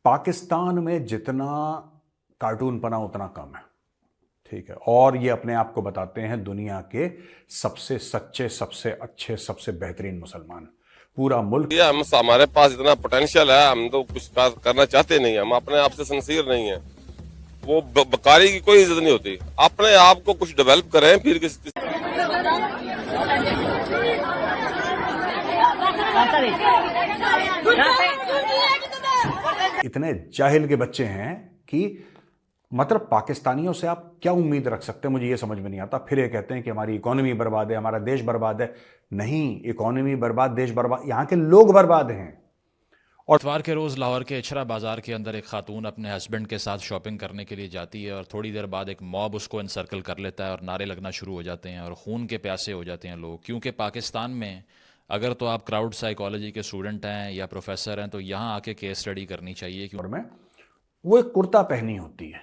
पाकिस्तान में जितना कार्टून पना उतना कम है, ठीक है। और ये अपने आप को बताते हैं दुनिया के सबसे सच्चे, सबसे अच्छे, सबसे बेहतरीन मुसलमान। पूरा मुल्क ये हमारे पास इतना पोटेंशियल है, हम तो कुछ करना चाहते नहीं, हम अपने आप से सिंसियर नहीं है। वो बकारी की कोई इज्जत नहीं होती। अपने आप को कुछ डेवलप करें, फिर किस इतने जाहिल के बच्चे हैं कि मतलब पाकिस्तानियों से आप क्या उम्मीद रख सकते हैं, मुझे ये समझ में नहीं आता। फिर ये कहते हैं कि हमारी इकोनॉमी बर्बाद है, हमारा देश बर्बाद है। नहीं, इकोनॉमी बर्बाद, देश बर्बाद, यहां के लोग बर्बाद हैं। और इतवार के रोज़ लाहौर के इचरा बाज़ार के अंदर एक खातून अपने हस्बैंड के साथ शॉपिंग करने के लिए जाती है और थोड़ी देर बाद एक मॉब उसको इनसर्कल कर लेता है और नारे लगना शुरू हो जाते हैं और खून के प्यासे हो जाते हैं लोग। क्योंकि पाकिस्तान में अगर तो आप क्राउड साइकोलॉजी के स्टूडेंट हैं या प्रोफेसर हैं तो यहाँ आके केस स्टडी करनी चाहिए। और में वो एक कुर्ता पहनी होती है,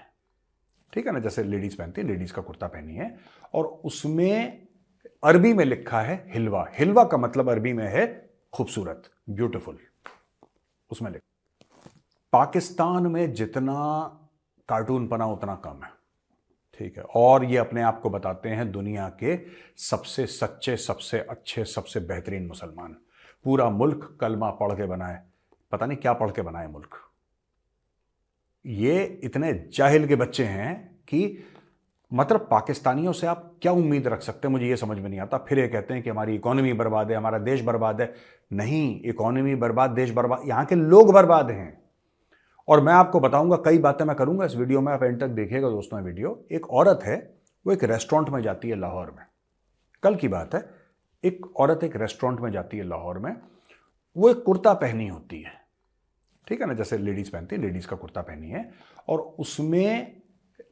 ठीक है ना, जैसे लेडीज पहनती है, लेडीज का कुर्ता पहनी है और उसमें अरबी में लिखा है हिलवा। हिलवा का मतलब अरबी में है खूबसूरत, ब्यूटीफुल। उसमें लिखा पाकिस्तान में जितना कार्टून पना उतना कम है, ठीक है। और ये अपने आप को बताते हैं दुनिया के सबसे सच्चे, सबसे अच्छे, सबसे बेहतरीन मुसलमान। पूरा मुल्क कलमा पढ़ के बनाए, पता नहीं क्या पढ़ के बनाए मुल्क। ये इतने जाहिल के बच्चे हैं कि मतलब पाकिस्तानियों से आप क्या उम्मीद रख सकते हैं, मुझे ये समझ में नहीं आता। फिर ये कहते हैं कि हमारी इकोनॉमी बर्बाद है, हमारा देश बर्बाद है। नहीं, इकोनॉमी बर्बाद, देश बर्बाद, यहां के लोग बर्बाद हैं। और मैं आपको बताऊंगा, कई बातें मैं करूंगा इस वीडियो में, आप एंड तक देखिएगा दोस्तों। वीडियो, एक औरत है, वो एक रेस्टोरेंट में जाती है लाहौर में, कल की बात है। एक औरत एक रेस्टोरेंट में जाती है लाहौर में, वो एक कुर्ता पहनी होती है, ठीक है ना, जैसे लेडीज पहनती है, लेडीज का कुर्ता पहनी है और उसमें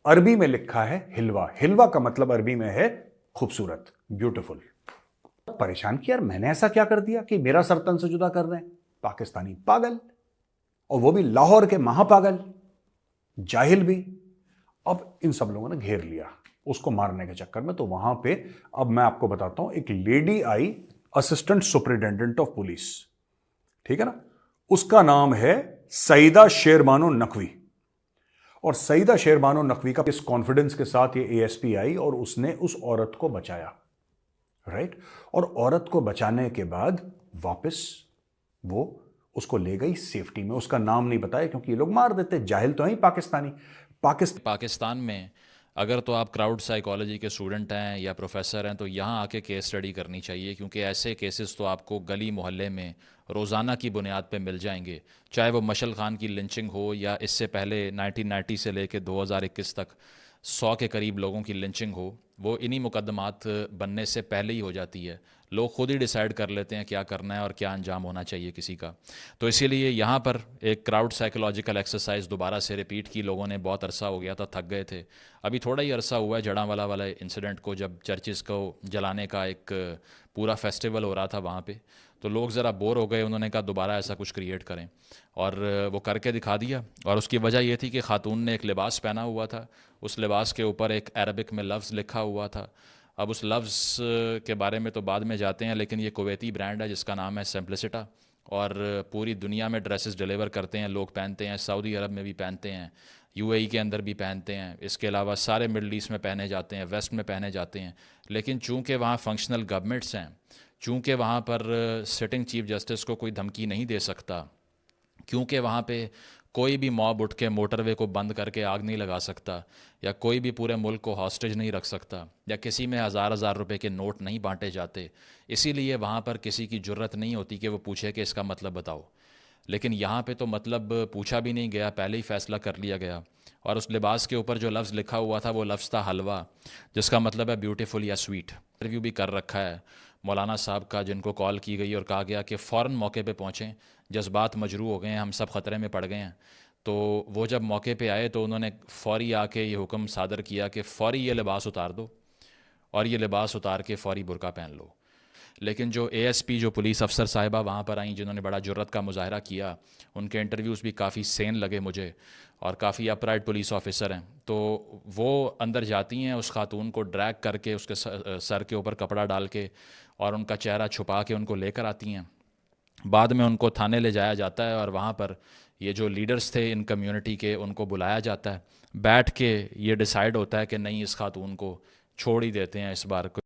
अरबी में लिखा है हिलवा। हिलवा का मतलब अरबी में है खूबसूरत, ब्यूटीफुल। परेशान कि यार मैंने ऐसा क्या कर दिया कि मेरा सर तन से जुदा कर रहे हैं। पाकिस्तानी पागल, और वो भी लाहौर के महापागल, जाहिल भी। अब इन सब लोगों ने घेर लिया उसको मारने के चक्कर में। तो वहां पे अब मैं आपको बताता हूं, एक lady I, assistant superintendent of police, ठीक है ना, उसका नाम है सईदा शेरबानो नकवी। और सईदा शेरबानो नकवी का इस कॉन्फिडेंस के साथ ये एएसपी आई और उसने उस औरत को बचाया, राइट। और औरत को बचाने के बाद वापस वो उसको ले गई सेफ्टी में। उसका नाम नहीं बताया क्योंकि ये लोग मार देते, जाहिल तो हैं पाकिस्तानी। पाकिस्तान में अगर तो आप क्राउड साइकोलॉजी के स्टूडेंट हैं या प्रोफेसर हैं तो यहाँ आके केस स्टडी करनी चाहिए। क्योंकि ऐसे केसेस तो आपको गली मोहल्ले में रोज़ाना की बुनियाद पे मिल जाएंगे। चाहे वो मशल खान की लिंचिंग हो या इससे पहले 1990 से लेकर 2021 तक 100 के करीब लोगों की लिंचिंग हो, वो इन्हीं मुकदमात बनने से पहले ही हो जाती है। लोग खुद ही डिसाइड कर लेते हैं क्या करना है और क्या अंजाम होना चाहिए किसी का। तो इसीलिए यहाँ पर एक क्राउड साइकोलॉजिकल एक्सरसाइज दोबारा से रिपीट की। लोगों ने बहुत अरसा हो गया था, थक गए थे। अभी थोड़ा ही अरसा हुआ है जड़ांवाला वाला इंसिडेंट को, जब चर्चिज़ को जलाने का एक पूरा फेस्टिवल हो रहा था वहाँ पे, तो लोग ज़रा बोर हो गए। उन्होंने कहा दोबारा ऐसा कुछ क्रिएट करें, और वो करके दिखा दिया। और उसकी वजह ये थी कि खातून ने एक लिबास पहना हुआ था, उस लिबास के ऊपर एक अरबिक में लफ्ज़ लिखा हुआ था। अब उस लफ्ज़ के बारे में तो बाद में जाते हैं, लेकिन ये कुवैती ब्रांड है जिसका नाम है सिंप्लिसिटा, और पूरी दुनिया में ड्रेसेस डिलीवर करते हैं, लोग पहनते हैं। सऊदी अरब में भी पहनते हैं, यूएई के अंदर भी पहनते हैं, इसके अलावा सारे मिडल ईस्ट में पहने जाते हैं, वेस्ट में पहने जाते हैं। लेकिन चूंकि वहाँ फंक्शनल गवर्नमेंट्स हैं, चूंकि वहाँ पर सिटिंग चीफ जस्टिस को कोई धमकी नहीं दे सकता, क्योंकि वहाँ पे कोई भी मॉब उठ के मोटरवे को बंद करके आग नहीं लगा सकता, या कोई भी पूरे मुल्क को हॉस्टेज नहीं रख सकता, या किसी में हज़ार हज़ार रुपए के नोट नहीं बांटे जाते, इसीलिए वहाँ पर किसी की जुर्रत नहीं होती कि वो पूछे कि इसका मतलब बताओ। लेकिन यहाँ पे तो मतलब पूछा भी नहीं गया, पहले ही फ़ैसला कर लिया गया। और उस लिबास के ऊपर जो लफ्ज़ लिखा हुआ था वो लफ्ज़ था हलवा, जिसका मतलब है ब्यूटीफुल या स्वीट। इंटरव्यू भी कर रखा है मौलाना साहब का, जिनको कॉल की गई और कहा गया कि फ़ौरन मौके पे पहुँचें, जज्बात मजरू हो गए हैं, हम सब ख़तरे में पड़ गए हैं। तो वो जब मौके पे आए तो उन्होंने फ़ौरी आके ये हुक्म सादर किया कि फ़ौरी ये लिबास उतार दो और ये लिबास उतार के फ़ौरी बुर्का पहन लो। लेकिन जो एएसपी, जो पुलिस अफसर साहिबा वहाँ पर आई, जिन्होंने बड़ा जुर्रत का मुजाहरा किया, उनके इंटरव्यूज़ भी काफ़ी सेन लगे मुझे, और काफ़ी अपराइट पुलिस ऑफिसर हैं। तो वो अंदर जाती हैं, उस खातून को ड्रैग करके उसके सर के ऊपर कपड़ा डाल के और उनका चेहरा छुपा के उनको लेकर आती हैं। बाद में उनको थाने ले जाया जाता है और वहाँ पर ये जो लीडर्स थे इन कम्युनिटी के उनको बुलाया जाता है, बैठ के ये डिसाइड होता है कि नहीं इस खातून को छोड़ ही देते हैं इस बार को।